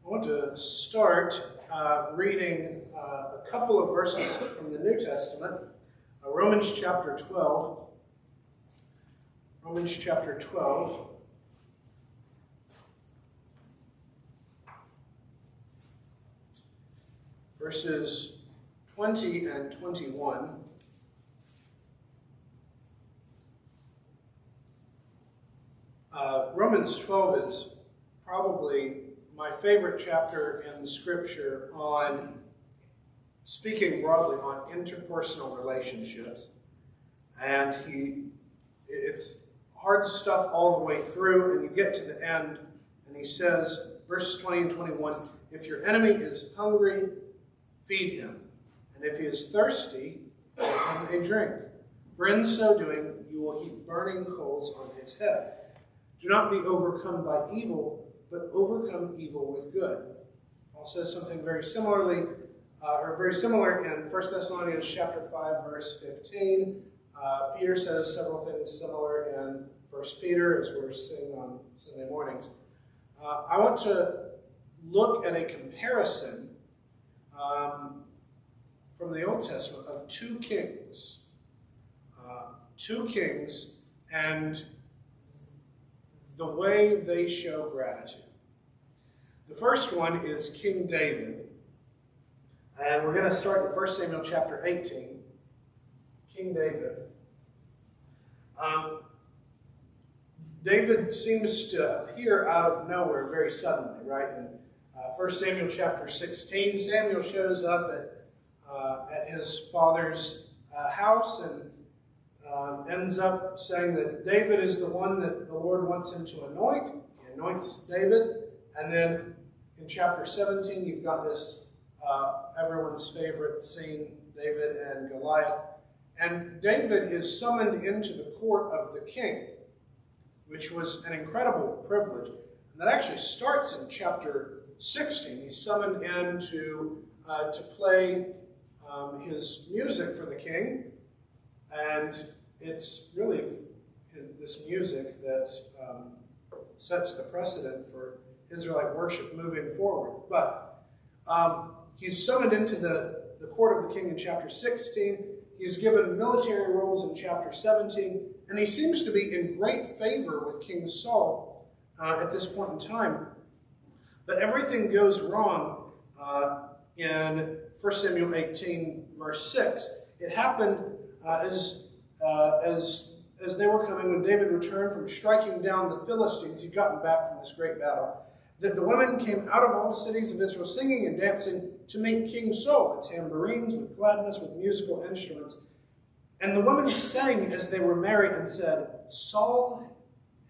I want to start reading a couple of verses from the New Testament. Romans chapter 12. Romans chapter 12. Verses 20 and 21. Romans 12 is probably my favorite chapter in Scripture on speaking broadly on interpersonal relationships. And it's hard stuff all the way through, and you get to the end, and he says, verses 20 and 21, if your enemy is hungry, feed him. And if he is thirsty, give him a drink. For in so doing, you will heap burning coals on his head. Do not be overcome by evil, but overcome evil with good. Paul says something very similar in 1 Thessalonians chapter 5, verse 15. Peter says several things similar in 1 Peter, as we're seeing on Sunday mornings. I want to look at a comparison from the Old Testament of two kings. And the way they show gratitude. The first one is King David. And we're going to start in 1 Samuel chapter 18. King David. David seems to appear out of nowhere very suddenly, right? In 1 Samuel chapter 16, Samuel shows up at his father's house and ends up saying that David is the one that the Lord wants him to anoint. He anoints David. And then in chapter 17, you've got this everyone's favorite scene, David and Goliath. And David is summoned into the court of the king, which was an incredible privilege. And that actually starts in chapter 16. He's summoned in to play his music for the king. And it's really this music that sets the precedent for Israelite worship moving forward. But he's summoned into the court of the king in chapter 16. He's given military roles in chapter 17. And he seems to be in great favor with King Saul at this point in time. But everything goes wrong in 1 Samuel 18, verse 6. It happened as they were coming, when David returned from striking down the Philistines, he'd gotten back from this great battle, that the women came out of all the cities of Israel singing and dancing to meet King Saul with tambourines, with gladness, with musical instruments. And the women sang as they were merry and said, Saul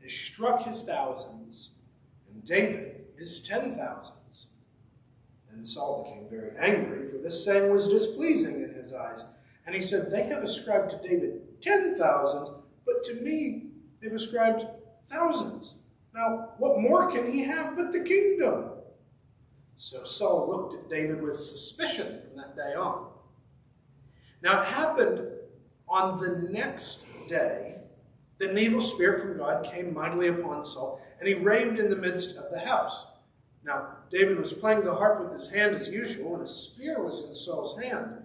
has struck his thousands, and David his 10,000s. And Saul became very angry, for this saying was displeasing in his eyes. And he said, they have ascribed to David 10,000s, but to me they've ascribed thousands. Now, what more can he have but the kingdom? So Saul looked at David with suspicion from that day on. Now, it happened on the next day that an evil spirit from God came mightily upon Saul, and he raved in the midst of the house. Now, David was playing the harp with his hand as usual, and a spear was in Saul's hand.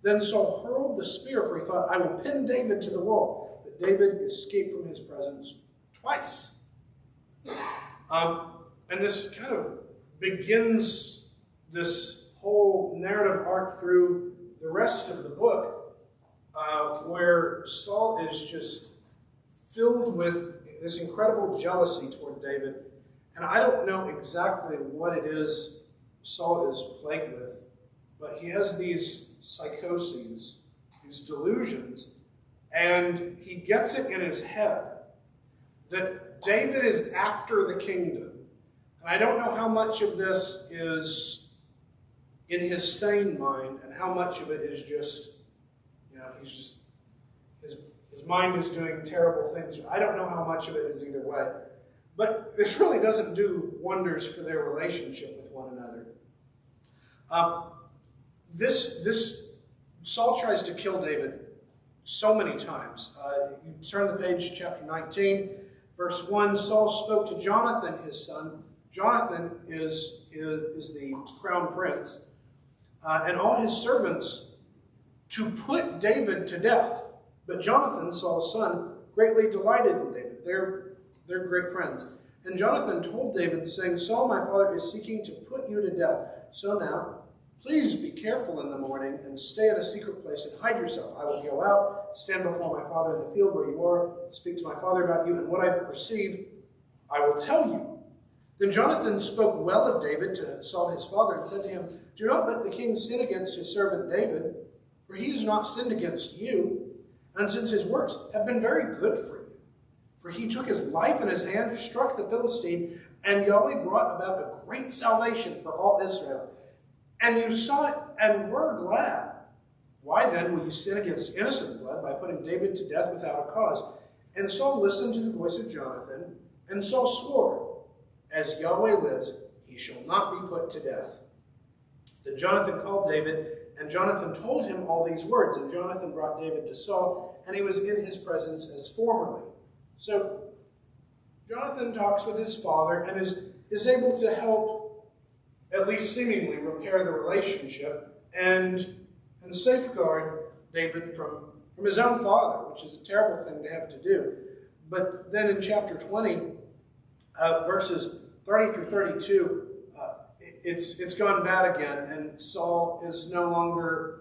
Then Saul hurled the spear, for he thought, I will pin David to the wall. But David escaped from his presence twice. And this kind of begins this whole narrative arc through the rest of the book, where Saul is just filled with this incredible jealousy toward David. And I don't know exactly what it is Saul is plagued with, but he has these psychoses, these delusions, and he gets it in his head that David is after the kingdom. And I don't know how much of this is in his sane mind and how much of it is just, his mind is doing terrible things. I don't know how much of it is either way. But this really doesn't do wonders for their relationship with one another. Saul tries to kill David so many times. You turn the page, chapter 19, verse 1. Saul spoke to Jonathan, his son. Jonathan is the crown prince, and all his servants to put David to death. But Jonathan, Saul's son, greatly delighted in David. They're great friends. And Jonathan told David, saying, Saul, my father, is seeking to put you to death. So now, please be careful in the morning and stay in a secret place and hide yourself. I will go out, stand before my father in the field where you are, speak to my father about you, and what I perceive, I will tell you. Then Jonathan spoke well of David to Saul his father and said to him, do not let the king sin against his servant David, for he has not sinned against you, and since his works have been very good for you. For he took his life in his hand, struck the Philistine, and Yahweh brought about a great salvation for all Israel. And you saw it and were glad. Why then will you sin against innocent blood by putting David to death without a cause? And Saul listened to the voice of Jonathan, and Saul swore, as Yahweh lives, he shall not be put to death. Then Jonathan called David, and Jonathan told him all these words. And Jonathan brought David to Saul, and he was in his presence as formerly. So Jonathan talks with his father and is able to help, at least seemingly, repair the relationship and safeguard David from his own father, which is a terrible thing to have to do. But then in chapter 20, verses 30 through 32, it's gone bad again, and Saul is no longer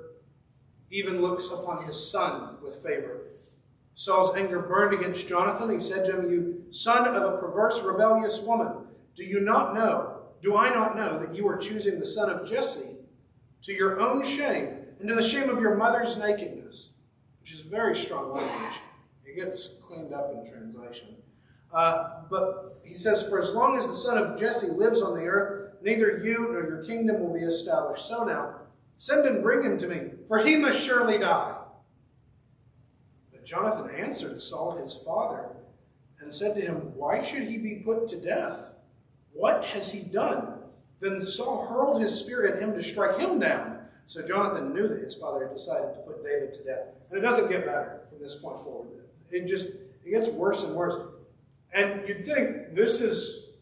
even looks upon his son with favor. Saul's anger burned against Jonathan. He said to him, you son of a perverse, rebellious woman, do I not know that you are choosing the son of Jesse to your own shame and to the shame of your mother's nakedness? Which is very strong language. It gets cleaned up in translation. But he says, for as long as the son of Jesse lives on the earth, neither you nor your kingdom will be established. So now, send and bring him to me, for he must surely die. But Jonathan answered Saul his father and said to him, why should he be put to death? What has he done? Then Saul hurled his spear at him to strike him down. So Jonathan knew that his father had decided to put David to death. And it doesn't get better from this point forward. It gets worse and worse. And you'd think this is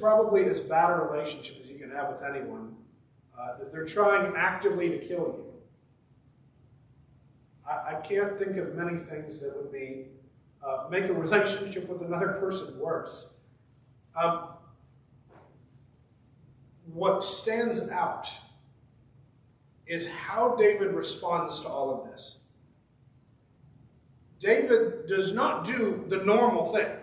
probably as bad a relationship as you can have with anyone. They're trying actively to kill you. I can't think of many things that would make a relationship with another person worse. What stands out is how David responds to all of this. David does not do the normal thing.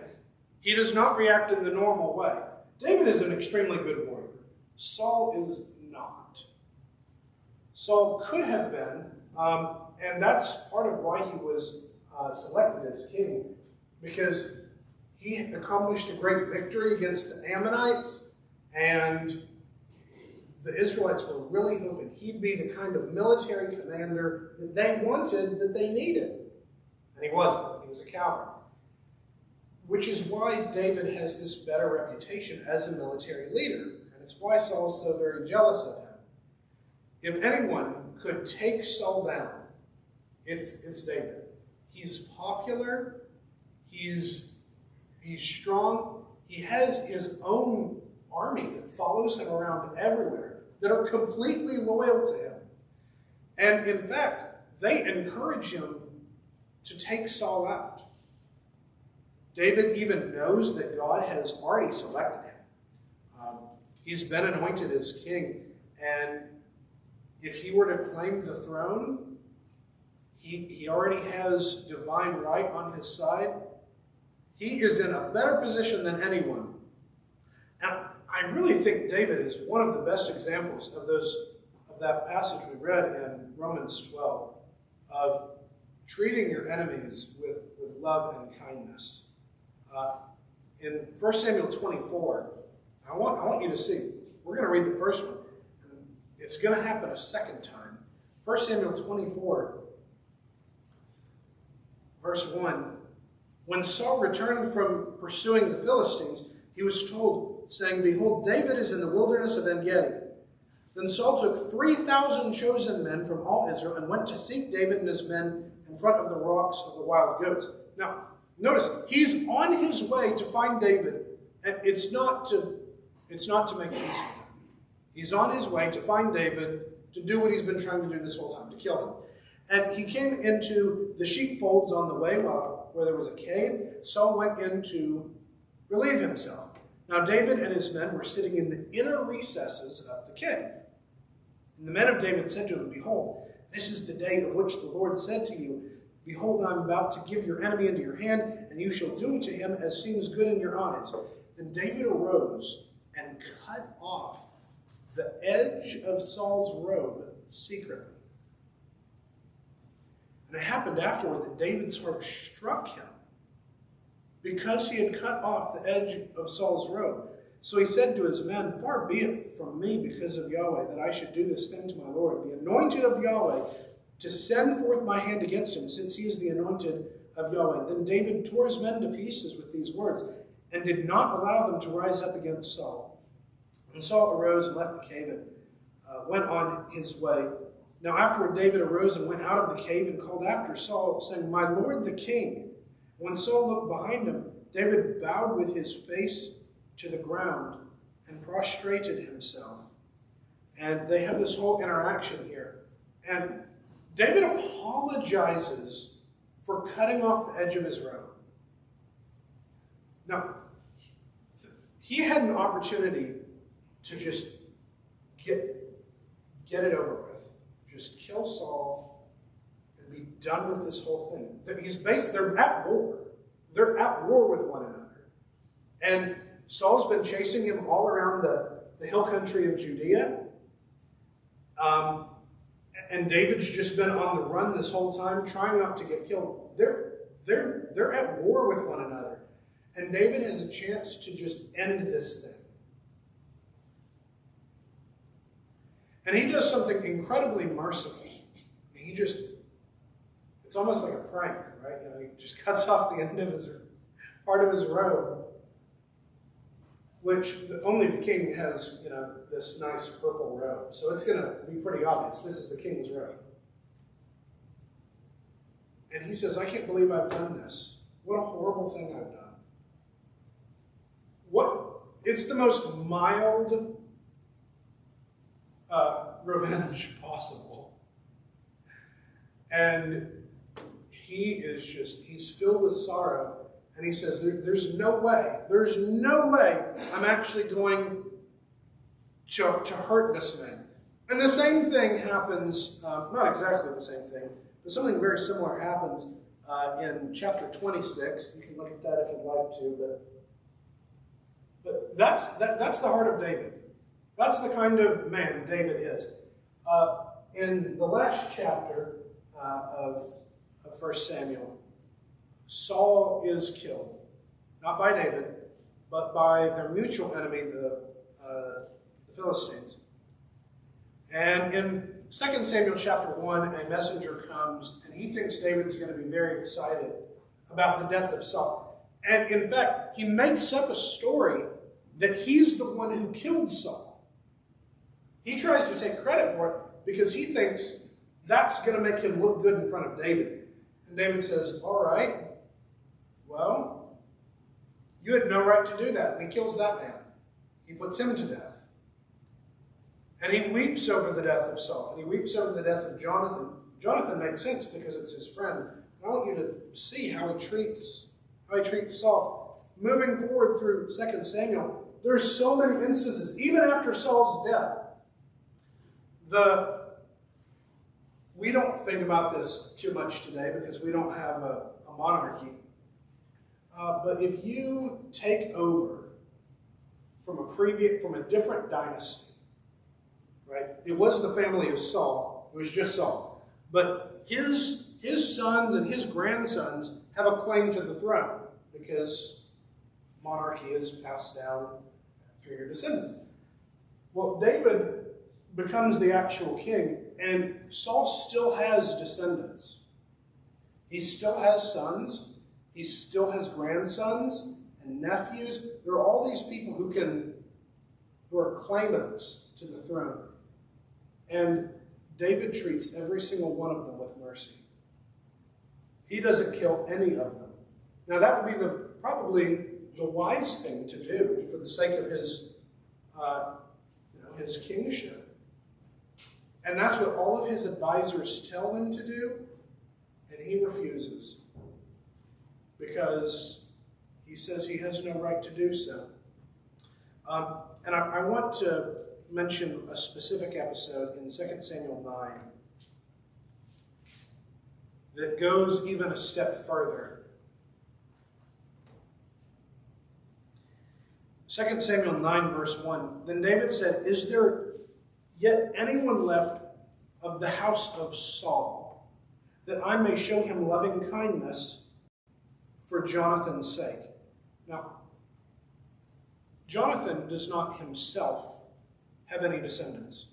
He does not react in the normal way. David is an extremely good warrior. Saul is not. Saul could have been, and that's part of why he was selected as king, because he accomplished a great victory against the Ammonites, and the Israelites were really hoping he'd be the kind of military commander that they wanted, that they needed. And he wasn't. He was a coward. Which is why David has this better reputation as a military leader. And it's why Saul's so very jealous of him. If anyone could take Saul down, it's David. He's popular. He's strong. He has his own army that follows him around everywhere, that are completely loyal to him. And in fact, they encourage him to take Saul out. David even knows that God has already selected him. He's been anointed as king, and if he were to claim the throne, he already has divine right on his side. He is in a better position than anyone. And I really think David is one of the best examples of that passage we read in Romans 12, of treating your enemies with love and kindness. In 1 Samuel 24, I want you to see. We're going to read the first one, and it's going to happen a second time. 1 Samuel 24, verse 1. When Saul returned from pursuing the Philistines, he was told, saying, behold, David is in the wilderness of En-Gedi. Then Saul took 3,000 chosen men from all Israel and went to seek David and his men in front of the rocks of the wild goats. Now, notice, he's on his way to find David And it's not to make peace with him. He's on his way to find David to do what he's been trying to do this whole time, to kill him. And he came into the sheepfolds on the way where there was a cave. Saul went in to relieve himself. Now David and his men were sitting in the inner recesses of the cave. And the men of David said to him, "Behold, this is the day of which the Lord said to you, Behold, I am about to give your enemy into your hand, and you shall do to him as seems good in your eyes." Then David arose and cut off the edge of Saul's robe secretly. And it happened afterward that David's heart struck him because he had cut off the edge of Saul's robe. So he said to his men, "Far be it from me because of Yahweh that I should do this thing to my Lord, the anointed of Yahweh, to send forth my hand against him, since he is the anointed of Yahweh." Then David tore his men to pieces with these words, and did not allow them to rise up against Saul. And Saul arose and left the cave and went on his way. Now afterward David arose and went out of the cave and called after Saul, saying, "My lord the king." When Saul looked behind him, David bowed with his face to the ground and prostrated himself. And they have this whole interaction here. And David apologizes for cutting off the edge of his robe. Now, he had an opportunity to just get it over with. Just kill Saul and be done with this whole thing. They're at war. They're at war with one another. And Saul's been chasing him all around the hill country of Judea. And David's just been on the run this whole time, trying not to get killed. They're at war with one another. And David has a chance to just end this thing. And he does something incredibly merciful. It's almost like a prank, right? He just cuts off the end of part of his robe, which only the king has, this nice purple robe. So it's going to be pretty obvious. This is the king's robe. And he says, "I can't believe I've done this. What a horrible thing I've done." It's the most mild revenge possible. And he's filled with sorrow. And he says, there's no way I'm actually going to hurt this man. And the same thing happens, not exactly the same thing, but something very similar happens in chapter 26. You can look at that if you'd like to, but that's the heart of David. That's the kind of man David is. In the last chapter of 1 Samuel, Saul is killed. Not by David, but by their mutual enemy, the Philistines. And in 2 Samuel chapter 1, a messenger comes, and he thinks David's going to be very excited about the death of Saul. And in fact, he makes up a story that he's the one who killed Saul. He tries to take credit for it because he thinks that's going to make him look good in front of David. And David says, "All right, well, you had no right to do that." And he kills that man. He puts him to death. And he weeps over the death of Saul. And he weeps over the death of Jonathan. Jonathan makes sense because it's his friend. I want you to see how he treats Saul. Moving forward through 2 Samuel, there's so many instances, even after Saul's death. We don't think about this too much today because we don't have a monarchy. But if you take over from a different dynasty, right? It was the family of Saul. It was just Saul. But his sons and his grandsons have a claim to the throne because monarchy is passed down through your descendants. Well, David becomes the actual king, and Saul still has descendants. He still has sons. He still has grandsons and nephews. There are all these people who are claimants to the throne. And David treats every single one of them with mercy. He doesn't kill any of them. Now that would be probably the wise thing to do for the sake of his kingship. And that's what all of his advisors tell him to do, and he refuses because he says he has no right to do so. And I want to mention a specific episode in 2 Samuel 9 that goes even a step further. 2 Samuel 9, verse 1, Then David said, Is there yet anyone left of the house of Saul, that I may show him loving kindness for Jonathan's sake? Now, Jonathan does not himself have any descendants.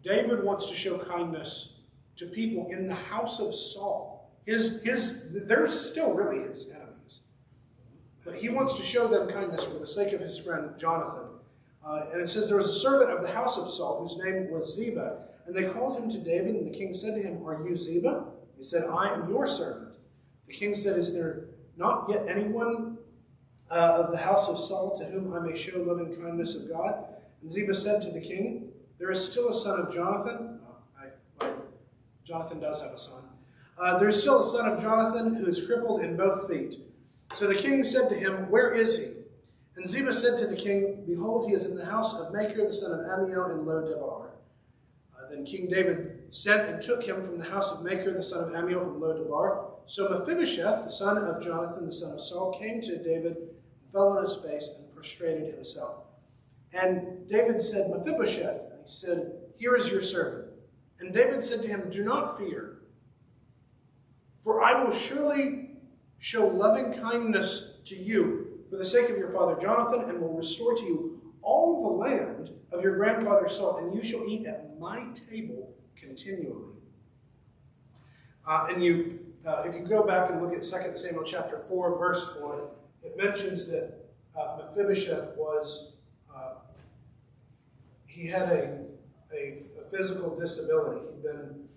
David wants to show kindness to people in the house of Saul. They're still really his enemies. But he wants to show them kindness for the sake of his friend Jonathan. And it says, There was a servant of the house of Saul whose name was Ziba, and they called him to David, and the king said to him, Are you Ziba? He said, I am your servant. The king said, Is there not yet anyone of the house of Saul to whom I may show loving kindness of God? And Ziba said to the king, There is still a son of Jonathan. Jonathan does have a son. There is still a son of Jonathan who is crippled in both feet. So the king said to him, Where is he? And Ziba said to the king, Behold, he is in the house of Machir, the son of Ammiel, in Lo-debar. Then King David sent and took him from the house of Machir, the son of Ammiel, from Lo-debar. So Mephibosheth, the son of Jonathan, the son of Saul, came to David and fell on his face and prostrated himself. And David said, Mephibosheth. And he said, Here is your servant. And David said to him, Do not fear, for I will surely show loving kindness to you for the sake of your father Jonathan, and will restore to you all the land of your grandfather Saul, and you shall eat at my table continually. If you go back and look at 2 Samuel chapter 4, verse 4, it mentions that Mephibosheth he had a physical disability. He'd been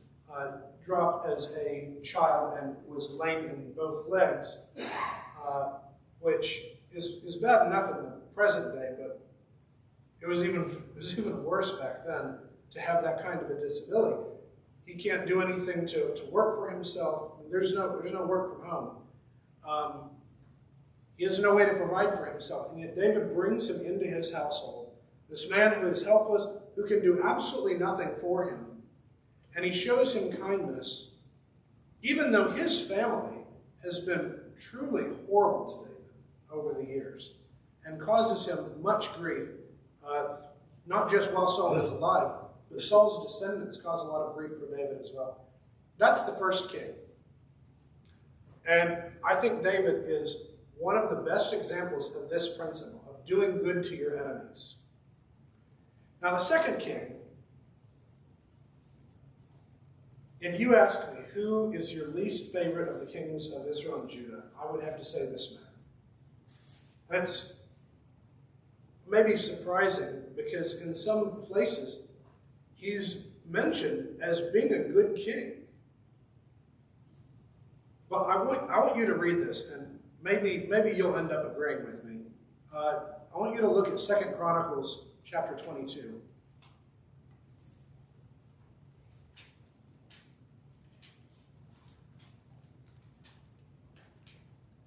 dropped as a child and was lame in both legs, which is bad enough in the present day, but it was even worse back then to have that kind of a disability. He can't do anything to work for himself. I mean, there's no work from home. He has no way to provide for himself, and yet David brings him into his household. This man who is helpless, who can do absolutely nothing for him, and he shows him kindness, even though his family has been truly horrible to David over the years, and causes him much grief, not just while Saul is alive, but Saul's descendants cause a lot of grief for David as well. That's the first king. And I think David is one of the best examples of this principle, of doing good to your enemies. Now the second king, if you ask me who is your least favorite of the kings of Israel and Judah, I would have to say this man. That's maybe surprising because in some places he's mentioned as being a good king. But I want you to read this, and maybe you'll end up agreeing with me. I want you to look at 2 Chronicles chapter 22.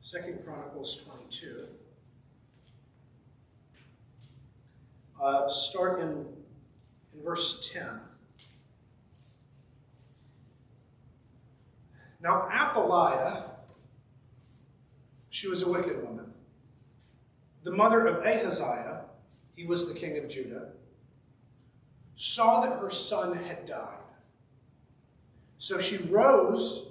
Second Chronicles 22. Start in verse 10. Now Athaliah, she was a wicked woman, the mother of Ahaziah, he was the king of Judah, saw that her son had died. So she rose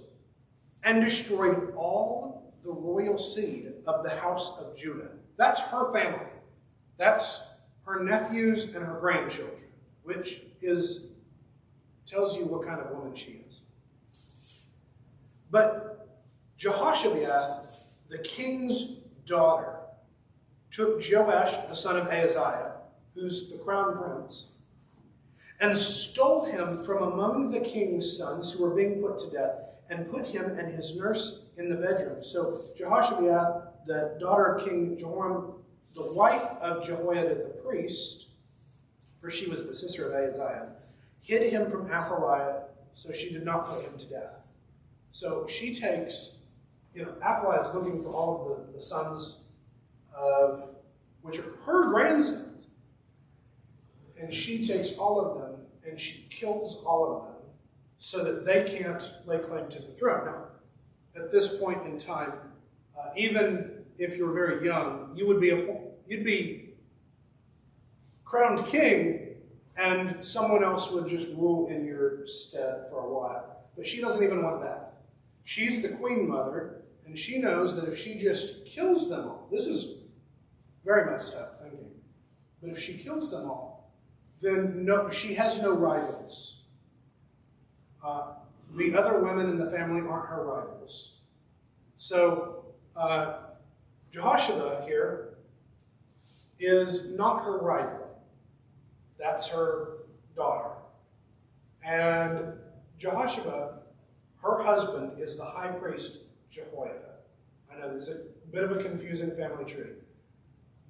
and destroyed all the royal seed of the house of Judah. That's her family. That's her nephews and her grandchildren, which tells you what kind of woman she is. But Jehoshabeath, the king's daughter, took Joash, the son of Ahaziah, who's the crown prince, and stole him from among the king's sons who were being put to death, and put him and his nurse in the bedroom. So Jehoshabeath the daughter of King Joram, the wife of Jehoiada the priest, for she was the sister of Ahaziah, hid him from Athaliah, so she did not put him to death. So she takes, Athaliah is looking for all of the sons of, which are her grandsons. And she takes all of them and she kills all of them so that they can't lay claim to the throne. Now, at this point in time, even if you're very young, you'd be crowned king, and someone else would just rule in your stead for a while. But she doesn't even want that. She's the queen mother, and she knows that if she just kills them all, this is very messed up thinking, but if she kills them all, then she has no rivals. The other women in the family aren't her rivals. So Jehosheba here is not her rival. That's her daughter. And Jehosheba, her husband, is the high priest Jehoiada. I know there's a bit of a confusing family tree.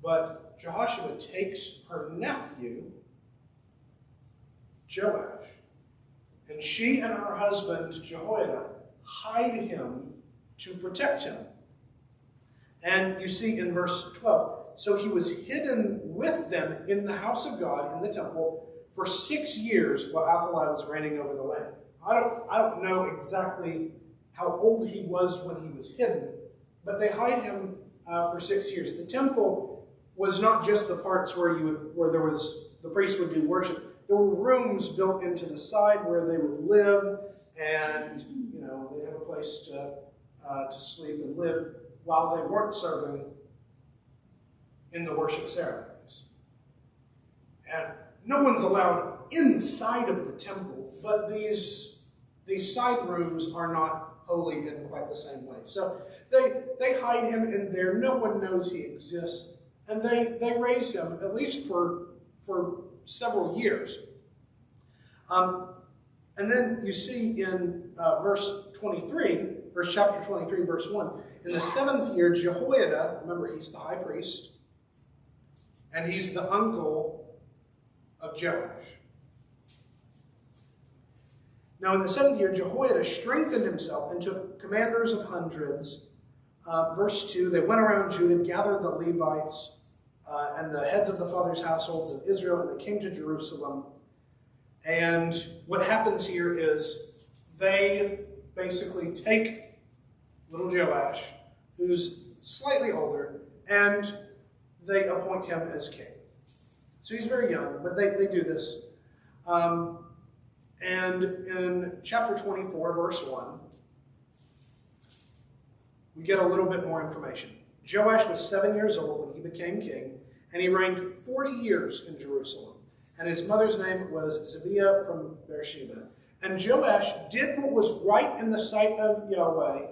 But Jehosheba takes her nephew, Joash, and she and her husband, Jehoiada, hide him to protect him. And you see in verse 12, so he was hidden with them in the house of God, in the temple, for 6 years while Athaliah was reigning over the land. I don't know exactly how old he was when he was hidden, but they hide him for 6 years. The temple was not just the parts where the priest would do worship. There were rooms built into the side where they would live, and they'd have a place to sleep and live while they weren't serving in the worship ceremonies. And no one's allowed inside of the temple, but these side rooms are not holy in quite the same way. So they hide him in there. No one knows he exists, and they raise him at least for several years. And then you see in chapter 23, verse 1, in the 7th year, Jehoiada, remember he's the high priest, and he's the uncle of Joash. Now in the 7th year, Jehoiada strengthened himself and took commanders of hundreds. Verse 2, they went around Judah, gathered the Levites, and the heads of the fathers' households of Israel, and they came to Jerusalem. And what happens here is they basically take little Joash, who's slightly older, and they appoint him as king. So he's very young, but they do this. And in chapter 24, verse 1, we get a little bit more information. Joash was 7 years old when he became king, and he reigned 40 years in Jerusalem. And his mother's name was Zibiah from Beersheba. And Joash did what was right in the sight of Yahweh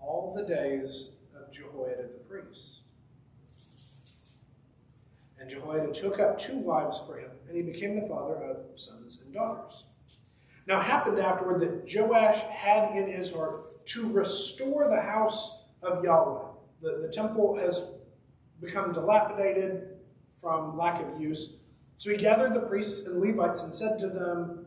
all the days of Jehoiada the priest. And Jehoiada took up 2 wives for him, and he became the father of sons and daughters. Now it happened afterward that Joash had in his heart to restore the house of Yahweh. The temple has become dilapidated from lack of use. So he gathered the priests and Levites and said to them,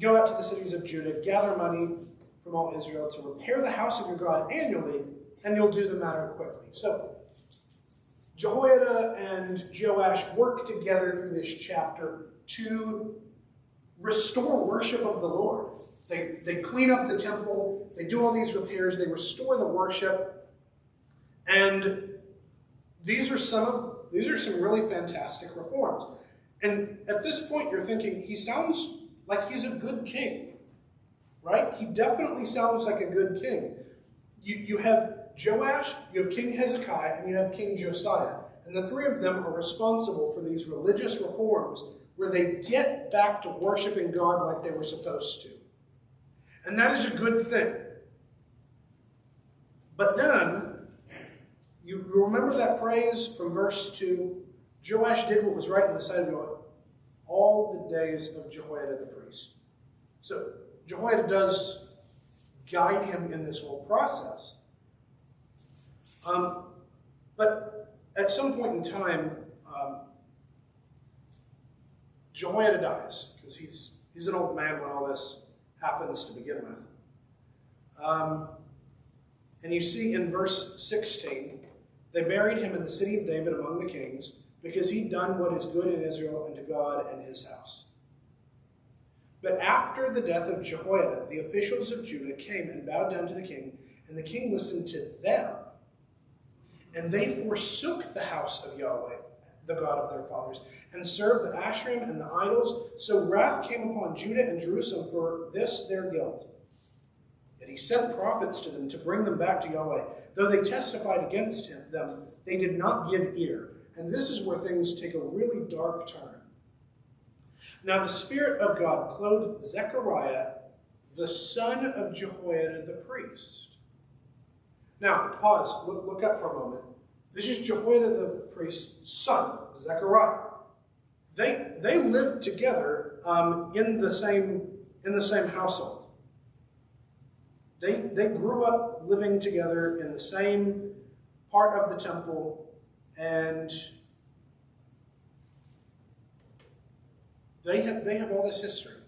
go out to the cities of Judah, gather money from all Israel to repair the house of your God annually, and you'll do the matter quickly. So Jehoiada and Joash work together through this chapter to restore worship of the Lord. They clean up the temple, they do all these repairs, they restore the worship, and these are some really fantastic reforms. And at this point, you're thinking, he sounds like he's a good king, right? He definitely sounds like a good king. You have Joash, you have King Hezekiah, and you have King Josiah. And the 3 of them are responsible for these religious reforms where they get back to worshiping God like they were supposed to. And that is a good thing. But then, you remember that phrase from verse 2? Joash did what was right in the sight of God all the days of Jehoiada the priest. So Jehoiada does guide him in this whole process. But at some point in time, Jehoiada dies, because he's an old man when all this happens to begin with. And you see in verse 16, they buried him in the city of David among the kings, because he'd done what is good in Israel and to God and his house. But after the death of Jehoiada, the officials of Judah came and bowed down to the king, and the king listened to them. And they forsook the house of Yahweh, the God of their fathers, and served the Asherim and the idols. So wrath came upon Judah and Jerusalem for this their guilt. Yet he sent prophets to them to bring them back to Yahweh. Though they testified against them, they did not give ear. And this is where things take a really dark turn. Now the Spirit of God clothed Zechariah, the son of Jehoiada the priest. Now, pause, look up for a moment. This is Jehoiada the priest's son, Zechariah. They lived together in the same household. They grew up living together in the same part of the temple, and they have all this history.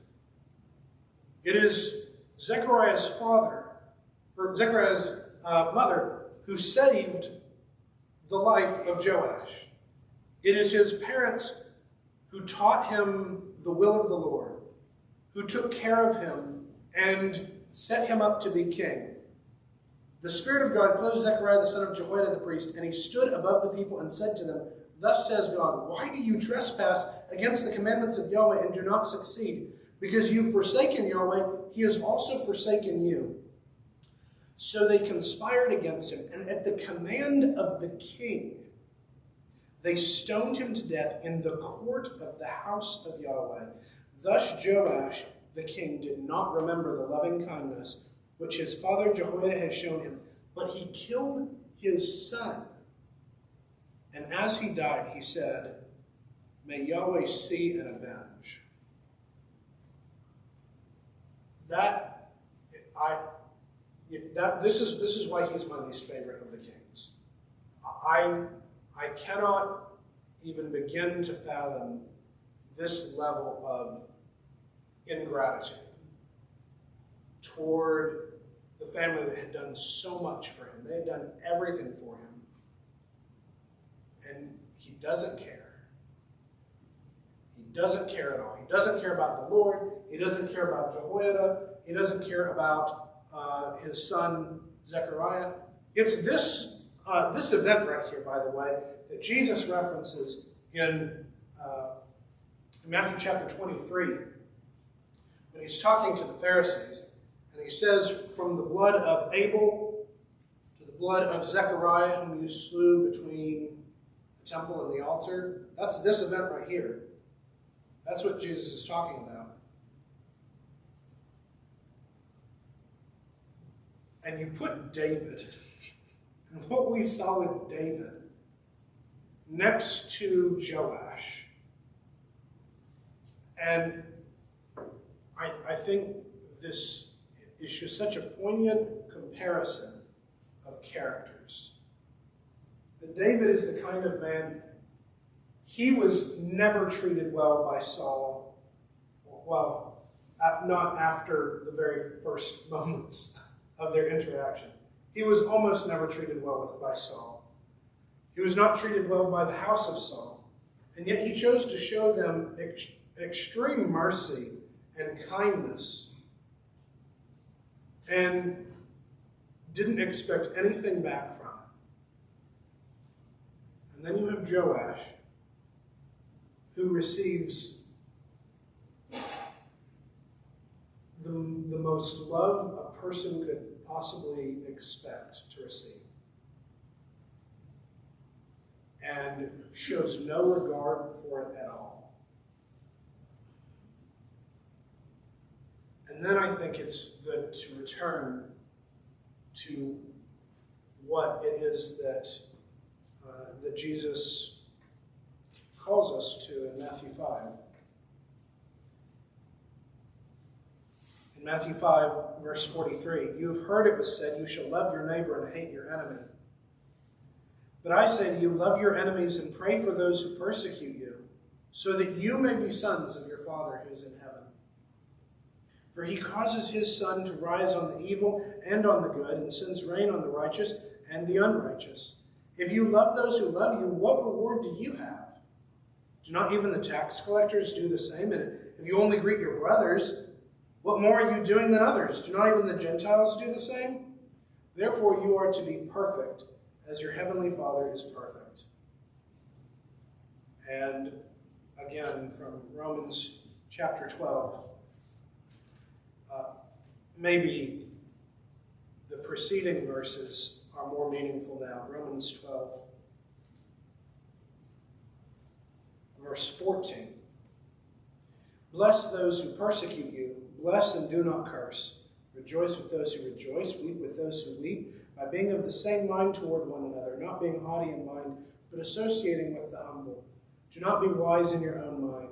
It is Zechariah's mother who saved the life of Joash. It is his parents who taught him the will of the Lord, who took care of him and set him up to be king. The Spirit of God clothed Zechariah the son of Jehoiada the priest, and he stood above the people and said to them, "Thus says God, why do you trespass against the commandments of Yahweh and do not succeed? Because you've forsaken Yahweh, he has also forsaken you." So they conspired against him, and at the command of the king, they stoned him to death in the court of the house of Yahweh. Thus Joash the king did not remember the loving kindness which his father Jehoiada had shown him, but he killed his son. And as he died, he said, "May Yahweh see and avenge." This is why he's my least favorite of the kings. I cannot even begin to fathom this level of ingratitude toward the family that had done so much for him. They had done everything for him. And he doesn't care. He doesn't care at all. He doesn't care about the Lord. He doesn't care about Jehoiada. He doesn't care about his son Zechariah. It's this event right here, by the way, that Jesus references in Matthew chapter 23, when he's talking to the Pharisees, and he says, "From the blood of Abel to the blood of Zechariah, whom you slew between the temple and the altar." That's this event right here. That's what Jesus is talking about. And you put David, and what we saw with David, next to Joash. And I think this is just such a poignant comparison of characters. That David is the kind of man, he was never treated well by Saul. Well, not after the very first moments of their interaction. He was almost never treated well by Saul. He was not treated well by the house of Saul. And yet he chose to show them extreme mercy and kindness, and didn't expect anything back from it. And then you have Joash, who receives the most love a person could possibly expect to receive, and shows no regard for it at all. And then I think it's good to return to what it is that Jesus calls us to in Matthew 5. In Matthew 5, verse 43, you have heard it was said, you shall love your neighbor and hate your enemy. But I say to you, love your enemies and pray for those who persecute you, so that you may be sons of your Father who is in heaven. For he causes his sun to rise on the evil and on the good, and sends rain on the righteous and the unrighteous. If you love those who love you, what reward do you have? Do not even the tax collectors do the same? And if you only greet your brothers, what more are you doing than others? Do not even the Gentiles do the same? Therefore you are to be perfect, as your heavenly Father is perfect. And again, from Romans chapter 12, maybe the preceding verses are more meaningful now. Romans 12, verse 14. Bless those who persecute you. Bless and do not curse. Rejoice with those who rejoice. Weep with those who weep. By being of the same mind toward one another, not being haughty in mind, but associating with the humble. Do not be wise in your own mind,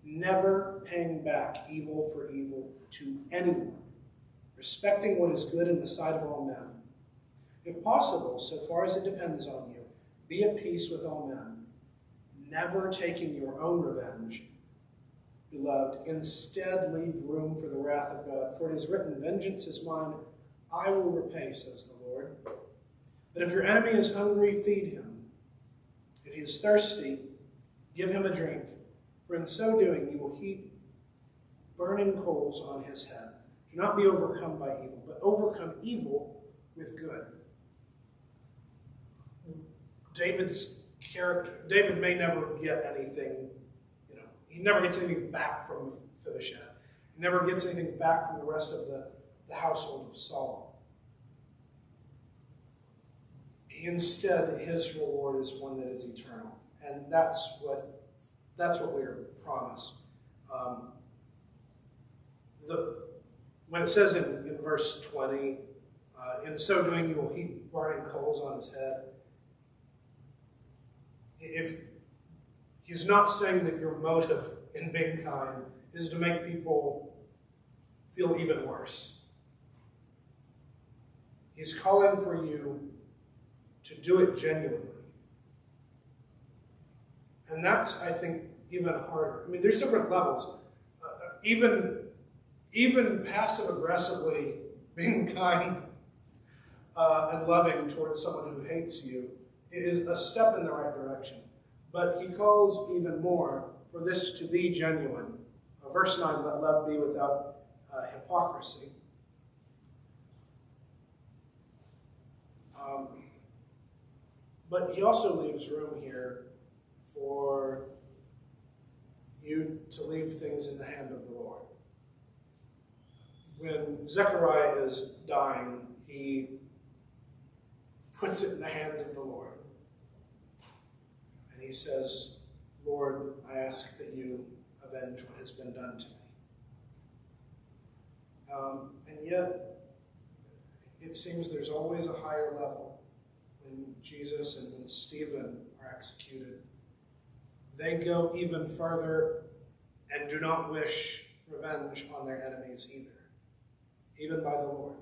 never paying back evil for evil to anyone, respecting what is good in the sight of all men. If possible, so far as it depends on you, be at peace with all men, never taking your own revenge. Beloved, instead leave room for the wrath of God, for it is written, vengeance is mine, I will repay, says the Lord. But if your enemy is hungry, feed him. If he is thirsty, give him a drink, for in so doing you will heap burning coals on his head. Do not be overcome by evil, but overcome evil with good. David's character, David may never get anything, he never gets anything back from Mephibosheth. He never gets anything back from the rest of the household of Saul. Instead, his reward is one that is eternal. And that's what we are promised. When it says in verse 20, in so doing you will heap burning coals on his head, if he's not saying that your motive in being kind is to make people feel even worse. He's calling for you to do it genuinely. And that's, I think, even harder. I mean, there's different levels. Even passive-aggressively being kind and loving towards someone who hates you is a step in the right direction. But he calls even more for this to be genuine. Verse 9, let love be without hypocrisy. But he also leaves room here for you to leave things in the hand of the Lord. When Zechariah is dying, he puts it in the hands of the Lord. And he says, Lord, I ask that you avenge what has been done to me. And yet, it seems there's always a higher level. When Jesus and when Stephen are executed, they go even further and do not wish revenge on their enemies either, even by the Lord.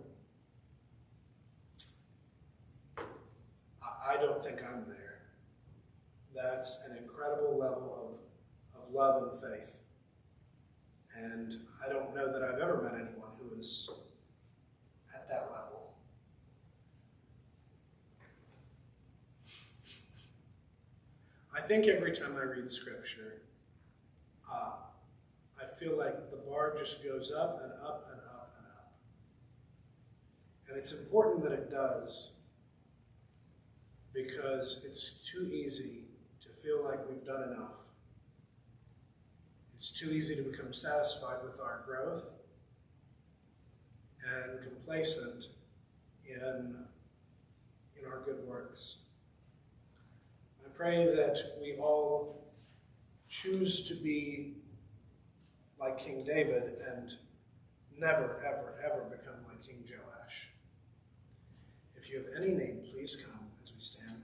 I don't think I'm there. That's an incredible level of love and faith. And I don't know that I've ever met anyone who is at that level. I think every time I read Scripture, I feel like the bar just goes up and up and up and up. And it's important that it does, because it's too easy to feel like we've done enough. It's too easy to become satisfied with our growth and complacent in our good works. I pray that we all choose to be like King David and never, ever, ever become like King Joash. If you have any need, please come as we stand.